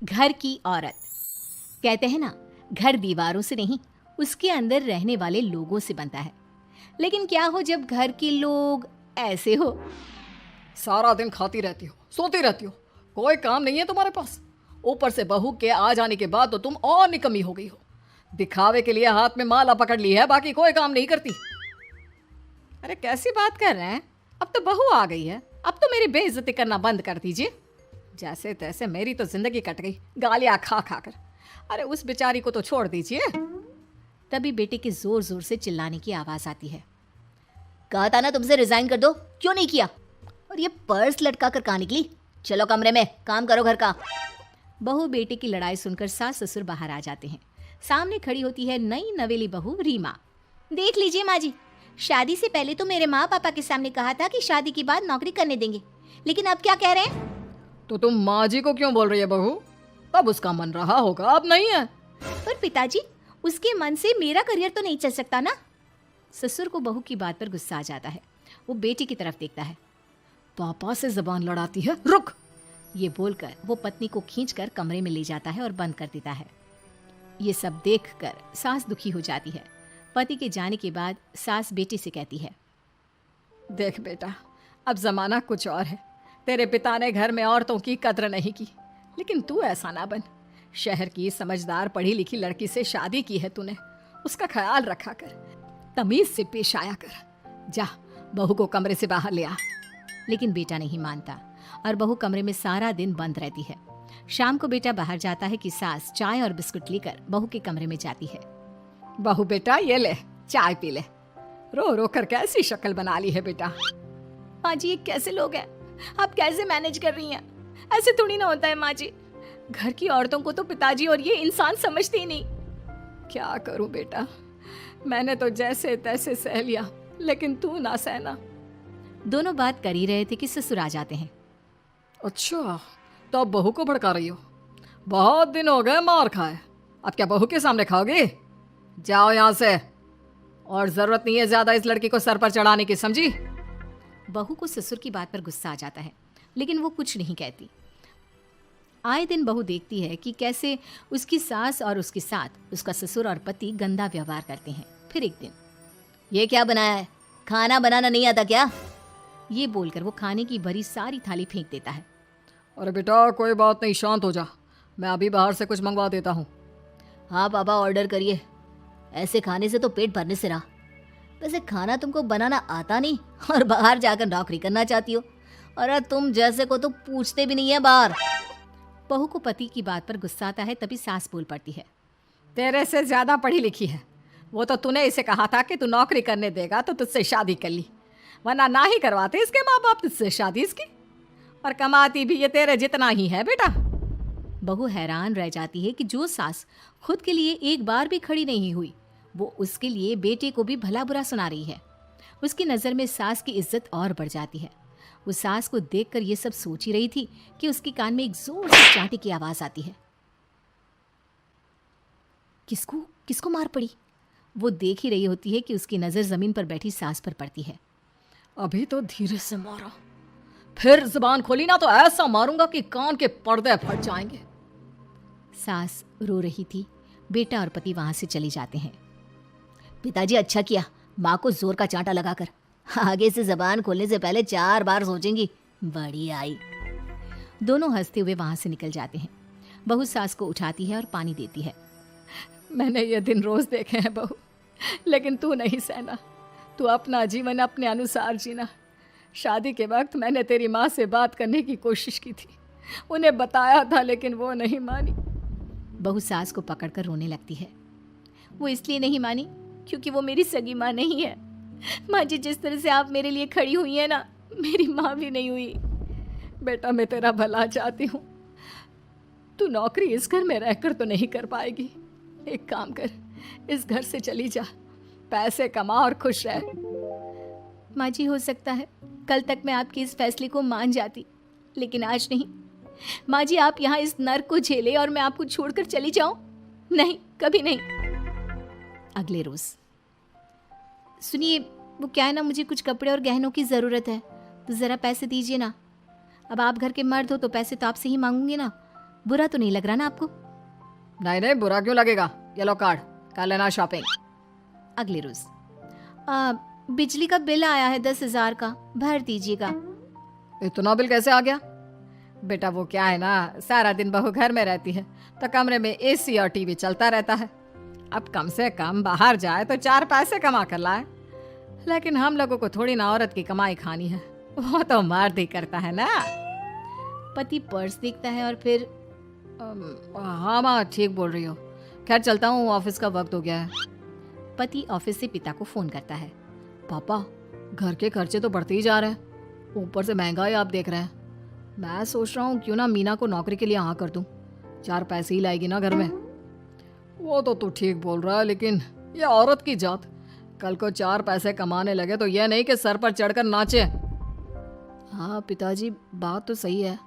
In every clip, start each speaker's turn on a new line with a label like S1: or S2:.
S1: घर की औरत। कहते हैं ना, घर दीवारों से नहीं, उसके अंदर रहने वाले लोगों से बनता है। लेकिन क्या हो जब घर के लोग ऐसे हो।
S2: सारा दिन खाती रहती हो, सोती रहती हो, कोई काम नहीं है तुम्हारे पास। ऊपर से बहू के आ जाने के बाद तो तुम और निकम्मी हो गई हो। दिखावे के लिए हाथ में माला पकड़ ली है, बाकी कोई काम नहीं करती।
S1: अरे कैसी बात कर रहे हैं? अब तो बहू आ गई है, अब तो मेरी बेइज्जती करना बंद कर दीजिए। जैसे तैसे मेरी तो जिंदगी कट गई, गालियां खा खा कर। अरे उस बेचारी को तो छोड़ दीजिए। तभी बेटे के जोर जोर से चिल्लाने की आवाज आती है। कहा था ना तुमसे रिजाइन कर दो, क्यों नहीं किया? और ये पर्स लटका कर कहाँ निकली? चलो कमरे में, काम करो घर का। बहू बेटे की लड़ाई सुनकर सास ससुर बाहर आ जाते हैं। सामने खड़ी होती है नई नवेली बहू रीमा। देख लीजिए माँ जी, शादी से पहले तो मेरे माँ पापा के सामने कहा था कि शादी के बाद नौकरी करने देंगे, लेकिन अब क्या कह रहे हैं?
S2: तो तुम माँ जी को क्यों बोल रही है बहू? अब उसका मन रहा होगा, अब नहीं है।
S1: पर पिताजी, उसके मन से मेरा करियर तो नहीं चल सकता ना। ससुर को बहू की बात पर गुस्सा आ जाता है। वो बेटी की तरफ देखता है।
S2: पापा से जबान लड़ाती है, रुक।
S1: ये बोलकर वो पत्नी को खींचकर कमरे में ले जाता है और बंद कर देता है। ये सब देखकर सास दुखी हो जाती है। पति के जाने के बाद सास बेटी से कहती है,
S2: देख बेटा, अब जमाना कुछ और है। तेरे पिता ने घर में औरतों की कद्र नहीं की, लेकिन तू ऐसा ना बन। शहर की समझदार पढ़ी लिखी लड़की से शादी की है तूने, उसका ख्याल रखा कर, तमीज से पेश आया कर। जा, बहू को कमरे से बाहर ले आ।
S1: लेकिन बेटा नहीं मानता और बहू कमरे में सारा दिन बंद रहती है। शाम को बेटा बाहर जाता है कि सास चाय और बिस्कुट लेकर बहू के कमरे में जाती है।
S2: बहू बेटा ये ले, चाय पी ले। रो रो कर कैसी शक्ल बना ली है बेटा।
S1: माँ जी, ये कैसे लोग हैं? आप कैसे मैनेज कर रही हैं? ऐसे थोड़ी ना होता है माँ जी। घर की औरतों को तो पिताजी और ये इंसान समझते ही नहीं।
S2: क्या करूं बेटा, मैंने तो जैसे तैसे सह लिया, लेकिन तू ना सहना।
S1: दोनों बात कर ही रहे थे कि ससुर आ जाते हैं।
S2: अच्छा, तो अब बहू को भड़का रही हो? बहुत दिन हो गए मार खाए, अब क्या बहू के सामने खाओगी? जाओ यहाँ से, और जरूरत नहीं है ज्यादा इस लड़की को सर पर चढ़ाने की, समझी?
S1: बहू को ससुर की बात पर गुस्सा आ जाता है, लेकिन वो कुछ नहीं कहती। आए दिन बहू देखती है कि कैसे उसकी सास और उसके साथ उसका ससुर और पति गंदा व्यवहार करते हैं। फिर एक दिन, ये क्या बनाया है? खाना बनाना नहीं आता क्या? ये बोलकर वो खाने की भरी सारी थाली फेंक देता है।
S2: अरे बेटा कोई बात नहीं, शांत हो जा, मैं अभी बाहर से कुछ मंगवा देता हूँ।
S1: हाँ पापा, ऑर्डर करिए। ऐसे खाने से तो पेट भरने से रहा। वैसे खाना तुमको बनाना आता नहीं और बाहर जाकर नौकरी करना चाहती हो। और तुम जैसे को तो पूछते भी नहीं है बाहर। बहू को पति की बात पर गुस्सा आता है, तभी सास बोल पड़ती है।
S2: तेरे से ज्यादा पढ़ी लिखी है वो, तो तूने इसे कहा था कि तू नौकरी करने देगा तो तुझसे शादी कर ली, वरना ना ही करवाते इसके माँ बाप तुझसे शादी इसकी। और कमाती भी ये तेरे जितना ही है बेटा।
S1: बहू हैरान रह जाती है कि जो सास खुद के लिए एक बार भी खड़ी नहीं हुई, वो उसके लिए बेटे को भी भला बुरा सुना रही है। उसकी नज़र में सास की इज्जत और बढ़ जाती है। वो सास को देखकर ये सब सोच ही रही थी कि उसके कान में एक जोर से चांटे की आवाज आती है। किसको किसको मार पड़ी? वो देख ही रही होती है कि उसकी नज़र जमीन पर बैठी सास पर पड़ती है।
S2: अभी तो धीरे से मारा, फिर जुबान खोली ना तो ऐसा मारूंगा कि कान के पर्दे फट जाएंगे।
S1: सास रो रही थी। बेटा और पति वहां से चले जाते हैं। पिताजी अच्छा किया माँ को जोर का चांटा लगाकर, आगे से जबान खोलने से पहले 4 बार सोचेंगी। बड़ी आई। दोनों हंसते हुए वहां से निकल जाते हैं। बहू सास को उठाती है और पानी देती है।
S2: मैंने ये दिन रोज देखे हैं बहू, लेकिन तू नहीं सहना। तू अपना जीवन अपने अनुसार जीना। शादी के वक्त मैंने तेरी माँ से बात करने की कोशिश की थी, उन्हें बताया था, लेकिन वो नहीं मानी।
S1: बहू सास को पकड़कर रोने लगती है। वो इसलिए नहीं मानी क्योंकि वो मेरी सगी माँ नहीं है। माँ जी, जिस तरह से आप मेरे लिए खड़ी हुई है ना, मेरी माँ भी नहीं हुई।
S2: बेटा मैं तेरा भला चाहती हूँ, तू नौकरी इस घर में रहकर तो नहीं कर पाएगी। एक काम कर, इस घर से चली जा, पैसे कमा और खुश रह।
S1: माँ जी, हो सकता है कल तक मैं आपके इस फैसले को मान जाती, लेकिन आज नहीं। माँ जी, आप यहाँ इस नर्क को झेले और मैं आपको छोड़कर चली जाऊं? नहीं, कभी नहीं। अगले रोज, सुनिए, वो क्या है ना, मुझे कुछ कपड़े और गहनों की ज़रूरत है, तो ज़रा पैसे दीजिए ना। अब आप घर के मर्द हो तो पैसे तो आपसे ही मांगूंगी ना।
S3: बुरा तो नहीं लग रहा ना आपको?
S2: नहीं नहीं, बुरा क्यों लगेगा। ये लो कार्ड, कर लेना शॉपिंग।
S3: अगले रोज बिजली का बिल आया है 10,000 का, भर दीजिएगा।
S2: इतना बिल कैसे आ गया? बेटा वो क्या है ना, सारा दिन बहू घर में रहती है तो कमरे में एसी और टीवी चलता रहता है। अब कम से कम बाहर जाए तो 4 पैसे कमा कर लाए। लेकिन हम लोगों को थोड़ी ना औरत की कमाई खानी है, वो तो मर्द ही करता है ना।
S3: पति पर्स देखता है और फिर
S2: हाँ माँ, ठीक बोल रही हो। खैर चलता हूँ, ऑफिस का वक्त हो गया है।
S3: पति ऑफिस से पिता को फोन करता है।
S2: पापा, घर के खर्चे तो बढ़ते ही जा रहे हैं, ऊपर से महंगाई आप देख रहे हैं। मैं सोच रहा हूँ क्यों ना मीना को नौकरी के लिए हाँ कर दूँ, 4 पैसे ही लाएगी ना घर में। वो तो तू ठीक बोल रहा है, लेकिन ये औरत की जात, कल को 4 पैसे कमाने लगे तो यह नहीं कि सर पर चढ़कर नाचे। हाँ पिताजी, बात तो सही है।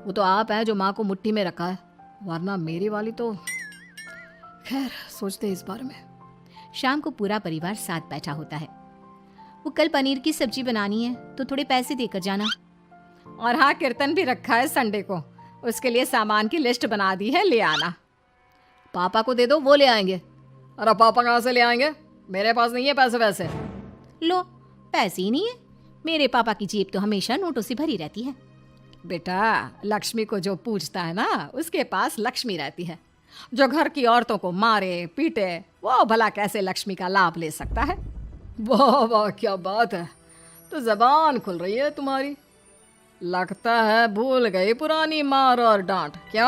S2: वो तो आप हैं जो माँ को मुट्ठी में रखा है, वरना मेरी वाली तो। खैर सोचते इस बारे में।
S3: शाम को पूरा परिवार साथ बैठा होता है। वो कल पनीर की सब्जी बनानी है तो थोड़े पैसे देकर जाना।
S2: और हाँ, कीर्तन भी रखा है संडे को, उसके लिए सामान की लिस्ट बना दी है, ले आना। पापा को दे दो, वो ले आएंगे। अरे पापा कहाँ से ले आएंगे, मेरे पास नहीं है पैसे वैसे।
S3: लो, पैसे ही नहीं है? मेरे पापा की जेब तो हमेशा नोटों से भरी रहती है।
S2: बेटा, लक्ष्मी को जो पूछता है ना, उसके पास लक्ष्मी रहती है। जो घर की औरतों को मारे पीटे, वो भला कैसे लक्ष्मी का लाभ ले सकता है। वाह वाह, क्या बात है, तो जबान खुल रही है तुम्हारी। लगता है भूल गई पुरानी मार और डांट, क्या?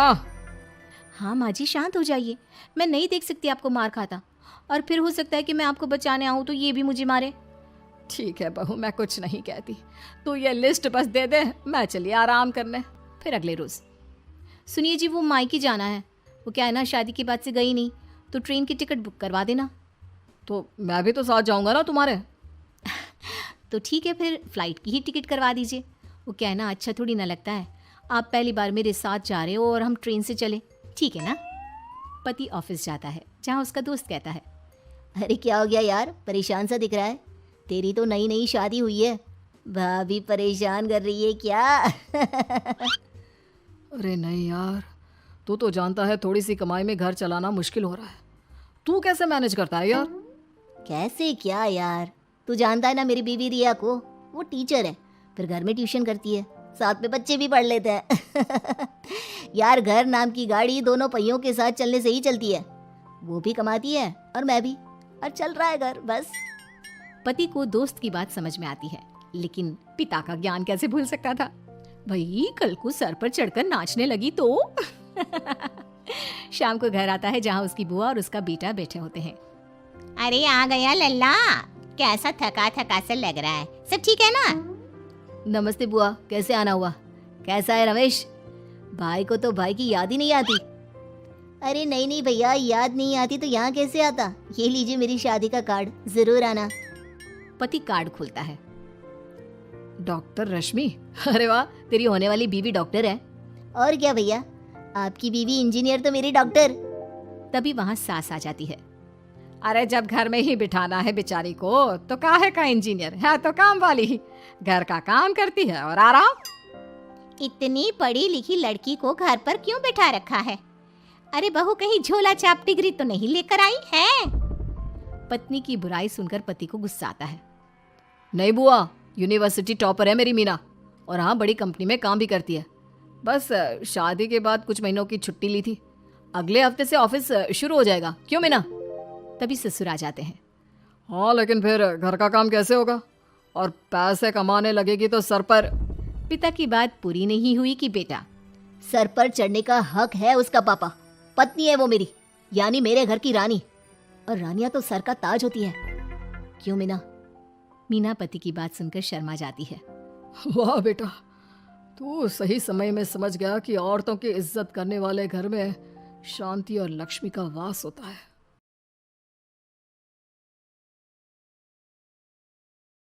S3: हाँ माँ जी, शांत हो जाइए। मैं नहीं देख सकती आपको मार खाता, और फिर हो सकता है कि मैं आपको बचाने आऊँ तो ये भी मुझे मारे।
S2: ठीक है बहू, मैं कुछ नहीं कहती, तू ये लिस्ट बस दे दे, मैं चली आराम करने।
S3: फिर अगले रोज, सुनिए जी, वो मायके जाना है। वो क्या है ना, शादी के बाद से गई नहीं, तो ट्रेन की टिकट बुक करवा देना।
S2: तो मैं भी तो साथ जाऊंगा ना तुम्हारे।
S3: तो ठीक है, फिर फ्लाइट की ही टिकट करवा दीजिए। वो क्या है ना, अच्छा थोड़ी ना लगता है आप पहली बार मेरे साथ जा रहे हो और हम ट्रेन से चले, ठीक है ना? पति ऑफिस जाता है, जहाँ उसका दोस्त कहता है,
S4: अरे क्या हो गया यार, परेशान सा दिख रहा है। तेरी तो नई नई शादी हुई है, भाभी परेशान कर रही है क्या?
S2: अरे नहीं यार, तू तो जानता है थोड़ी सी कमाई में घर चलाना मुश्किल हो रहा है। तू कैसे मैनेज करता है यार?
S4: कैसे क्या यार, तू जानता है ना मेरी बीवी रिया को, वो टीचर है, फिर घर में ट्यूशन करती है, साथ में बच्चे भी पढ़ लेते हैं। यार घर नाम की गाड़ी दोनों पहियों के साथ चलने से ही चलती है। वो भी कमाती है और मैं भी, और चल रहा है घर बस।
S3: पति को दोस्त की बात समझ में आती है, लेकिन पिता का ज्ञान कैसे भूल सकता था। भाई कल को सर पर चढ़कर नाचने लगी तो। शाम को घर आता है, जहाँ उसकी बुआ और उसका बेटा बैठे होते हैं।
S4: अरे आ गया लल्ला, कैसा थका थका सा लग रहा है, सब ठीक है ना?
S2: नमस्ते बुआ, कैसे आना हुआ? कैसा है रमेश? भाई को तो भाई की याद ही नहीं आती।
S4: अरे नहीं नहीं भैया, याद नहीं आती तो यहाँ कैसे आता। ये लीजिए मेरी शादी का कार्ड, जरूर आना।
S3: पति कार्ड खोलता है।
S2: डॉक्टर रश्मि, अरे वाह, तेरी होने वाली बीवी डॉक्टर है।
S4: और क्या भैया, आपकी बीवी इंजीनियर तो मेरी डॉक्टर।
S3: तभी वहाँ सास आ जाती है।
S2: अरे जब घर में ही बिठाना है बेचारी को तो काहे का इंजीनियर है, तो काम वाली ही, घर का काम करती है और आराम।
S4: इतनी पढ़ी लिखी लड़की को घर पर क्यों बिठा रखा है? अरे बहू कहीं झोला छाप डिग्री तो नहीं लेकर आई है?
S3: पत्नी की बुराई सुनकर पति को गुस्सा आता है।
S2: नहीं बुआ, यूनिवर्सिटी टॉपर है मेरी मीना, और हाँ बड़ी कंपनी में काम भी करती है। बस शादी के बाद कुछ महीनों की छुट्टी ली थी, अगले हफ्ते से ऑफिस शुरू हो जाएगा। क्यों मीना?
S3: तभी ससुर आ जाते हैं।
S2: हाँ लेकिन फिर घर का काम कैसे होगा, और पैसे कमाने लगेगी तो सर पर।
S3: पिता की बात पूरी नहीं हुई कि बेटा,
S4: सर पर चढ़ने का हक है उसका पापा, पत्नी है वो मेरी, यानी मेरे घर की रानी, और रानियां तो सर का ताज होती है। क्यों मीना?
S3: मीना पति की बात सुनकर शर्मा जाती है।
S2: वाह बेटा, तू सही समय में समझ गया कि औरतों की इज्जत करने वाले घर में शांति और लक्ष्मी का वास होता है।